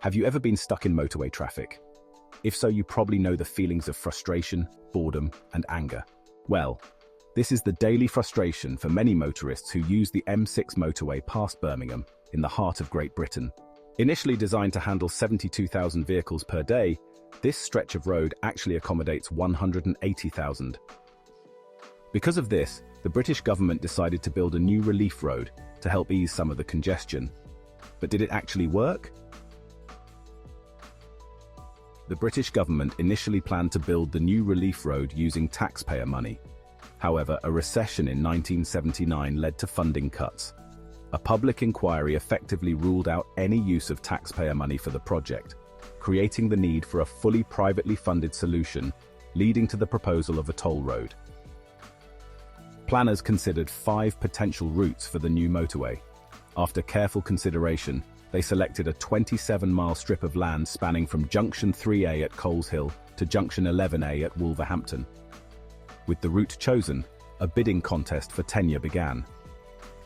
Have you ever been stuck in motorway traffic? If so, you probably know the feelings of frustration, boredom, and anger. Well, this is the daily frustration for many motorists who use the M6 motorway past Birmingham, in the heart of Great Britain. Initially designed to handle 72,000 vehicles per day, this stretch of road actually accommodates 180,000. Because of this, the British government decided to build a new relief road to help ease some of the congestion. But did it actually work? The British government initially planned to build the new relief road using taxpayer money. However, a recession in 1979 led to funding cuts. A public inquiry effectively ruled out any use of taxpayer money for the project, creating the need for a fully privately funded solution, leading to the proposal of a toll road. Planners considered 5 potential routes for the new motorway. After careful consideration, they selected a 27-mile strip of land spanning from Junction 3A at Coles Hill to Junction 11A at Wolverhampton. With the route chosen, a bidding contest for tenure began.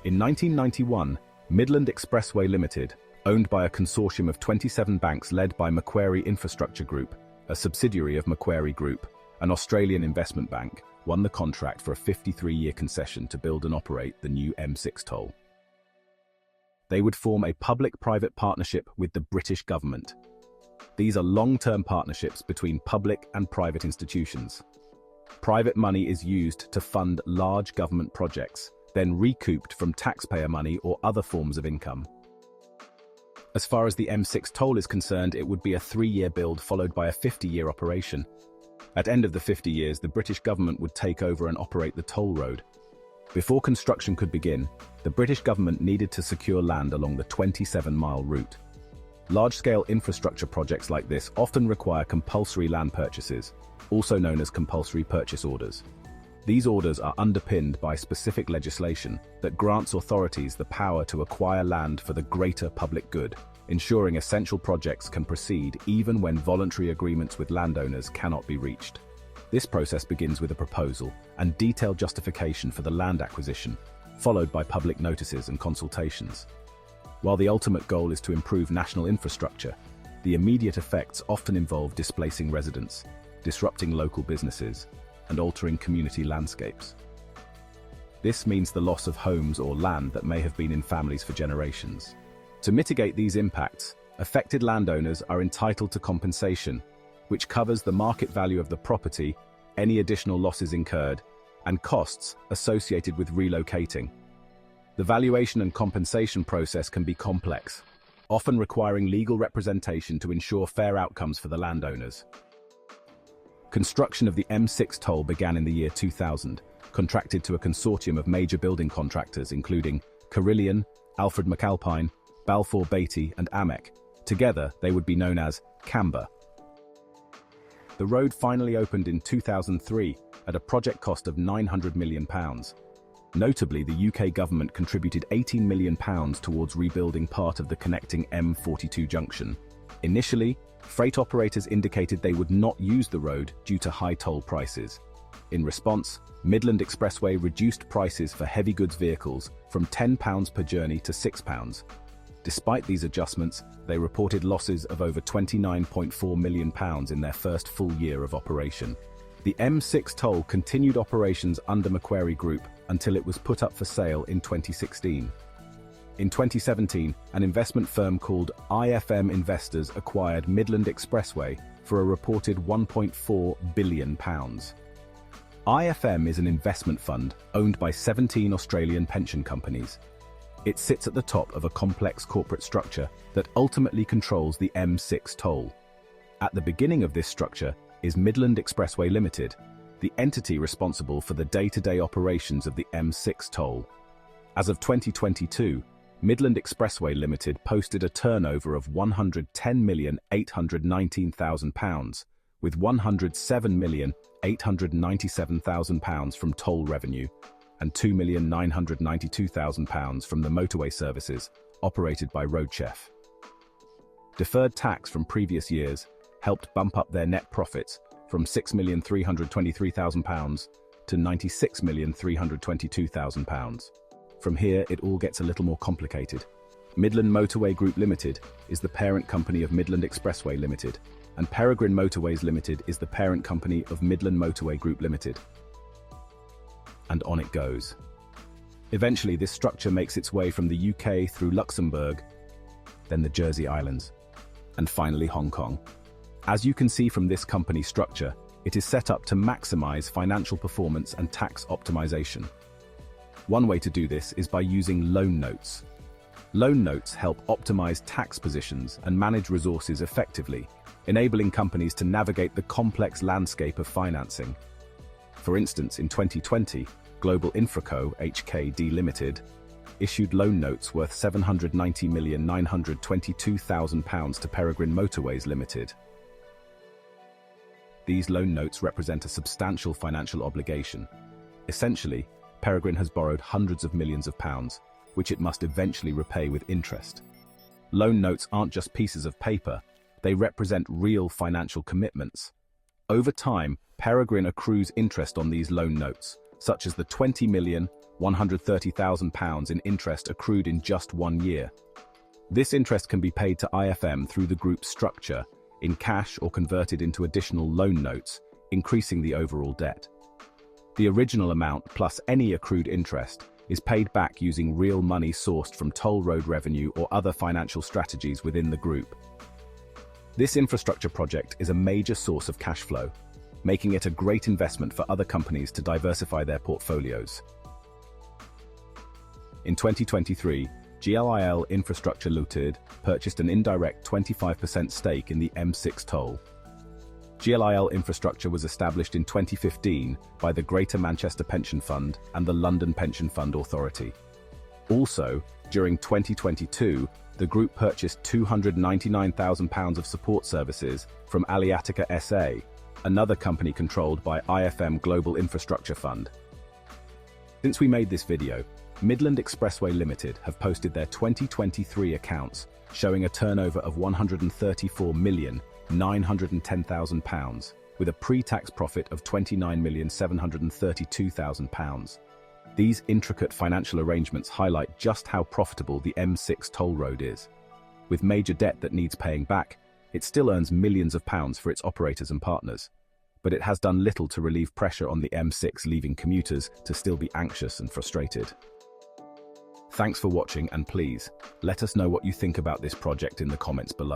In 1991, Midland Expressway Limited, owned by a consortium of 27 banks led by Macquarie Infrastructure Group, a subsidiary of Macquarie Group, an Australian investment bank, won the contract for a 53-year concession to build and operate the new M6 toll. They would form a public-private partnership with the British government. These are long-term partnerships between public and private institutions. Private money is used to fund large government projects, then recouped from taxpayer money or other forms of income. As far as the M6 toll is concerned, it would be a 3-year build followed by a 50-year operation. At end of the 50 years, the British government would take over and operate the toll road. Before construction could begin, the British government needed to secure land along the 27-mile route. Large-scale infrastructure projects like this often require compulsory land purchases, also known as compulsory purchase orders. These orders are underpinned by specific legislation that grants authorities the power to acquire land for the greater public good, ensuring essential projects can proceed even when voluntary agreements with landowners cannot be reached. This process begins with a proposal and detailed justification for the land acquisition, followed by public notices and consultations. While the ultimate goal is to improve national infrastructure, the immediate effects often involve displacing residents, disrupting local businesses, and altering community landscapes. This means the loss of homes or land that may have been in families for generations. To mitigate these impacts, affected landowners are entitled to compensation, which covers the market value of the property, any additional losses incurred, and costs associated with relocating. The valuation and compensation process can be complex, often requiring legal representation to ensure fair outcomes for the landowners. Construction of the M6 toll began in the year 2000, contracted to a consortium of major building contractors including Carillion, Alfred McAlpine, Balfour Beatty and AMEC. Together, they would be known as CAMBA. The road finally opened in 2003 at a project cost of £900 million. Notably, the UK government contributed £18 million towards rebuilding part of the connecting M42 junction. Initially, freight operators indicated they would not use the road due to high toll prices. In response, Midland Expressway reduced prices for heavy goods vehicles from £10 per journey to £6. Despite these adjustments, they reported losses of over £29.4 million in their first full year of operation. The M6 toll continued operations under Macquarie Group until it was put up for sale in 2016. In 2017, an investment firm called IFM Investors acquired Midland Expressway for a reported £1.4 billion. IFM is an investment fund owned by 17 Australian pension companies. It sits at the top of a complex corporate structure that ultimately controls the M6 toll. At the beginning of this structure is Midland Expressway Limited, the entity responsible for the day-to-day operations of the M6 toll. As of 2022, Midland Expressway Limited posted a turnover of £110,819,000, with £107,897,000 from toll revenue and £2,992,000 from the motorway services operated by Roadchef. Deferred tax from previous years helped bump up their net profits from £6,323,000 to £96,322,000. From here, it all gets a little more complicated. Midland Motorway Group Limited is the parent company of Midland Expressway Limited, and Peregrine Motorways Limited is the parent company of Midland Motorway Group Limited. And on it goes. Eventually, this structure makes its way from the UK through Luxembourg, then the Jersey Islands, and finally Hong Kong. As you can see from this company structure, it is set up to maximize financial performance and tax optimization. One way to do this is by using loan notes. Loan notes help optimize tax positions and manage resources effectively, enabling companies to navigate the complex landscape of financing. For instance, in 2020, Global Infraco (HKD Limited) issued loan notes worth £790,922,000 to Peregrine Motorways Limited. These loan notes represent a substantial financial obligation. Essentially, Peregrine has borrowed hundreds of millions of pounds, which it must eventually repay with interest. Loan notes aren't just pieces of paper, they represent real financial commitments. Over time, Peregrine accrues interest on these loan notes, such as the £20,130,000 in interest accrued in just 1 year. This interest can be paid to IFM through the group's structure, in cash or converted into additional loan notes, increasing the overall debt. The original amount plus any accrued interest is paid back using real money sourced from toll road revenue or other financial strategies within the group. This infrastructure project is a major source of cash flow, making it a great investment for other companies to diversify their portfolios. In 2023, GLIL Infrastructure Limited purchased an indirect 25% stake in the M6 toll. GLIL Infrastructure was established in 2015 by the Greater Manchester Pension Fund and the London Pension Fund Authority. Also, during 2022, the group purchased £299,000 of support services from 𝐕𝐈𝐃𝐄𝐒 SA, another company controlled by IFM Global Infrastructure Fund. Since we made this video, Midland Expressway Limited have posted their 2023 accounts, showing a turnover of £134,910,000, with a pre-tax profit of £29,732,000. These intricate financial arrangements highlight just how profitable the M6 toll road is. With major debt that needs paying back, it still earns millions of pounds for its operators and partners. But it has done little to relieve pressure on the M6, leaving commuters to still be anxious and frustrated. Thanks for watching, and please, let us know what you think about this project in the comments below.